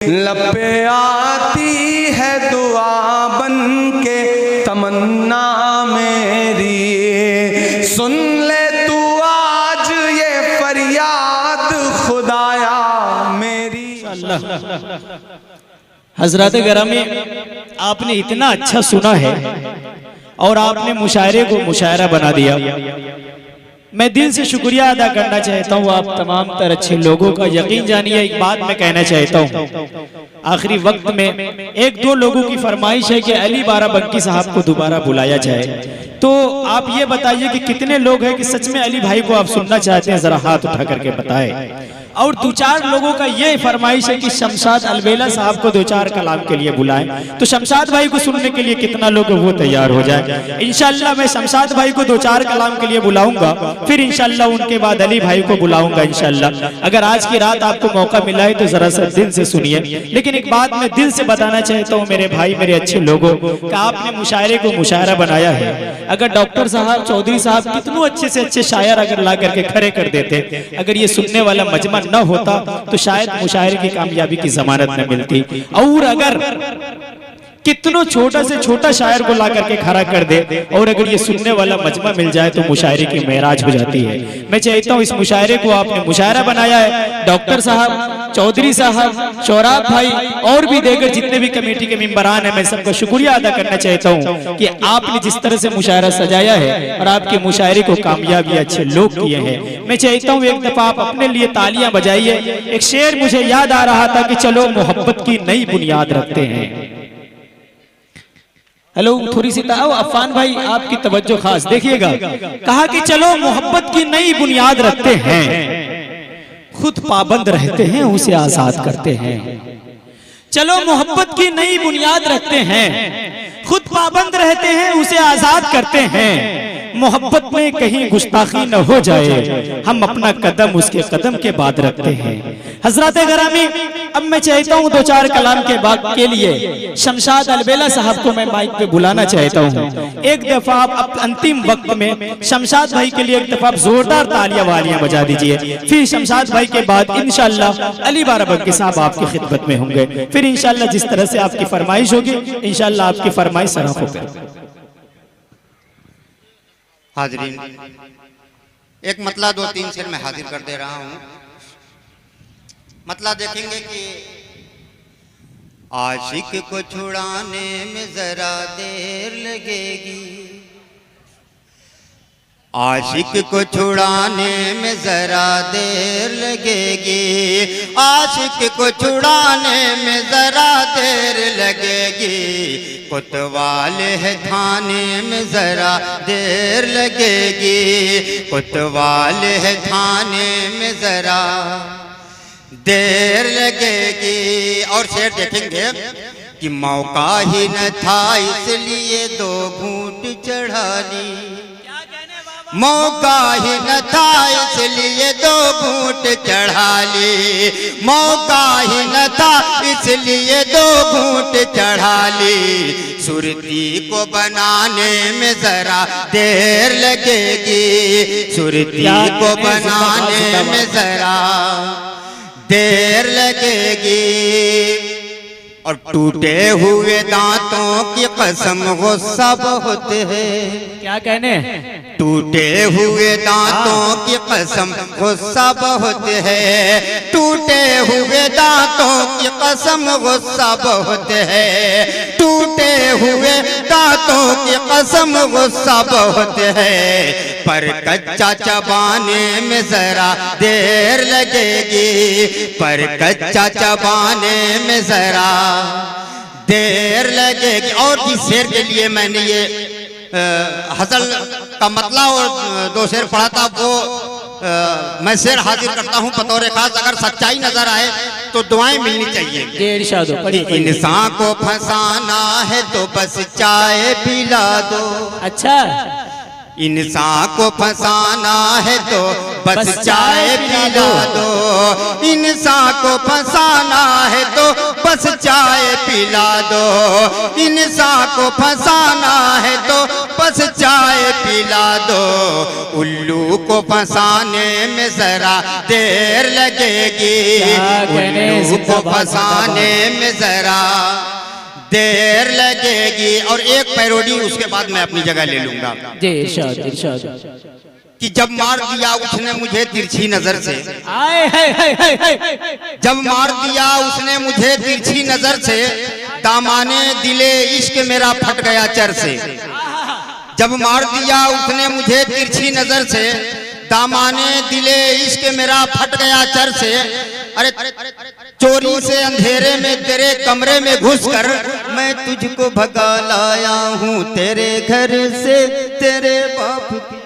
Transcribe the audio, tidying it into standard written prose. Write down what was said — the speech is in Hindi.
लब पे आती है दुआ बन के तमन्ना मेरी, सुन ले तू आज ये फरियाद खुदाया मेरी। हजरत गरामी, आपने इतना अच्छा सुना है और आपने मुशायरे को मुशायरा बना दिया। मैं दिल से शुक्रिया अदा करना चाहता हूँ आप तमाम तर अच्छे लोगों का। यकीन जानिए एक बात मैं कहना चाहता हूँ, आखिरी वक्त में एक दो लोगों की फरमाइश है कि अली बाराबंकी साहब को दोबारा बुलाया जाए। तो आप ये बताइए कि कितने लोग हैं कि सच में अली भाई को आप सुनना चाहते हैं, जरा हाथ उठा करके बताएं। और दो चार लोगों का ये फरमाइश है कि शमशाद अलबेला साहब को दो चार कलाम के लिए बुलाएं। तो शमशाद भाई को सुनने के लिए कितना लोग वो तैयार हो जाए। इंशाल्लाह मैं शमशाद भाई को दो चार कलाम के लिए बुलाऊंगा, फिर इंशाल्लाह उनके बाद अली भाई को बुलाऊंगा इंशाल्लाह। अगर आज की रात आपको मौका मिला है तो जरा सा दिल से सुनिए। लेकिन एक बात मैं दिल से बताना चाहता हूँ मेरे भाई, मेरे अच्छे लोगों, कि आपने मुशायरे को मुशायरा बनाया है। अगर डॉक्टर साहब, चौधरी साहब कितनों अच्छे से अच्छे शायर अगर ला करके खड़े कर देते, अगर ये सुनने वाला मजमा न होता तो शायद मुशायरे की कामयाबी की जमानत न मिलती। और अगर कितनों छोटा से छोटा शायर को ला करके खड़ा कर दे और अगर ये सुनने वाला मजमा मिल जाए तो मुशायरे की मेराज हो जाती है। मैं चाहता हूँ इस मुशायरे को आपने मुशायरा बनाया है। डॉक्टर साहब, चौधरी साहब, शौराब भाई और भी देगर जितने भी कमेटी के मेंबरान हैं, मैं सबका शुक्रिया अदा करना चाहता हूँ कि आपने जिस तरह से मुशायरा सजाया है और आपके मुशायरे को कामयाबी अच्छे लोग किए हैं। मैं चाहता हूँ एक दफा आप अपने लिए तालियां बजाइए। एक शेर मुझे याद आ रहा था कि चलो मोहब्बत की नई बुनियाद रखते हैं। हेलो, थोड़ी सी अफान भाई आपकी तवज्जो खास देखिएगा। कहा कि चलो मोहब्बत की नई बुनियाद रखते हैं, खुद पाबंद रहते हैं उसे आजाद करते हैं। चलो मोहब्बत की नई बुनियाद रखते हैं, खुद पाबंद रहते हैं उसे आजाद करते हैं। मोहब्बत में कहीं गुस्ताखी न हो जाए, हम अपना कदम उसके कदम के बाद रखते हैं। हजरत गरामी, अब मैं चाहता हूँ दो चार कलाम के बाद के लिए शमशाद अलबेला साहब को मैं माइक पे बुलाना चाहता हूँ। एक दफा आप अंतिम वक्त में शमशाद भाई के लिए एक दफा जोरदार तालियां वालियां बजा दीजिए। फिर शमशाद भाई के बाद इंशाल्लाह अली बाराबंकी साहब आपकी खिदमत में होंगे। फिर इंशाल्लाह जिस तरह से आपकी फरमाइश होगी इंशाल्लाह आपकी फरमाइश सराफ होगी। हाजरीन, एक मतला दो तीन शेर में हाजिर कर दे रहा हूँ। मतला देखेंगे कि आशिक को छुड़ाने में जरा देर लगेगी, आशिक को छुड़ाने में जरा देर लगेगी, आशिक को छुड़ाने में जरा देर लगेगी, कोतवाल है थाने में जरा देर लगेगी, कोतवाल है थाने में जरा देर लगेगी। और शेर देखेंगे कि मौका ही न था इसलिए दो घूंट चढ़ा ली, मौका ही न था इसलिए दो घूंट चढ़ा ली, मौका ही न था इसलिए दो घूंट चढ़ा ली, सुरती को बनाने में जरा देर लगेगी, सुरती को बनाने में जरा देर लगेगी। और टूटे हुए दांतों की कसम गुस्सा बहुत है, क्या कहने, टूटे हुए दांतों की कसम गुस्सा बहुत है, टूटे हुए दांतों की कसम गुस्सा बहुत है, टूटे हुए दांतों की कसम गुस्सा बहुत है, पर कच्चा चबाने में जरा देर लगेगी, पर कच्चा चबाने में जरा देर लगेगी। और जिस शेर के लिए मैंने ये हसल का मतला और दो शेर पढ़ा था वो मैं शेर हाजिर करता हूँ बतौर खास। अगर सच्चाई नजर आए तो दुआएं मिलनी चाहिए। इंसान को फंसाना है तो बस चाय पिला दो, अच्छा इंसान को फंसाना है तो बस चाय पिला दो, इंसान को फंसाना है तो बस चाय पिला दो, इंसान को फंसाना है तो बस चाय पिला दो, उल्लू को फंसाने में जरा देर लगेगी, उल्लू को फंसाने में जरा देर लगेगी। और एक पैरोडी उसके बाद मैं अपनी जगह ले लूंगा। जी इरशाद इरशाद। कि जब मार दिया उसने मुझे तिरछी नजर से, आए हाय जब मार दिया उसने मुझे तिरछी नजर से, दामाने दिले इश्क मेरा फट गया चर से। जब मार दिया उसने मुझे तिरछी नजर से, दामाने दिले इश्क मेरा फट गया चर से। अरे चोरी से अंधेरे में तेरे कमरे में घुसकर मैं तुझको भगा लाया हूँ तेरे घर से, तेरे बाप की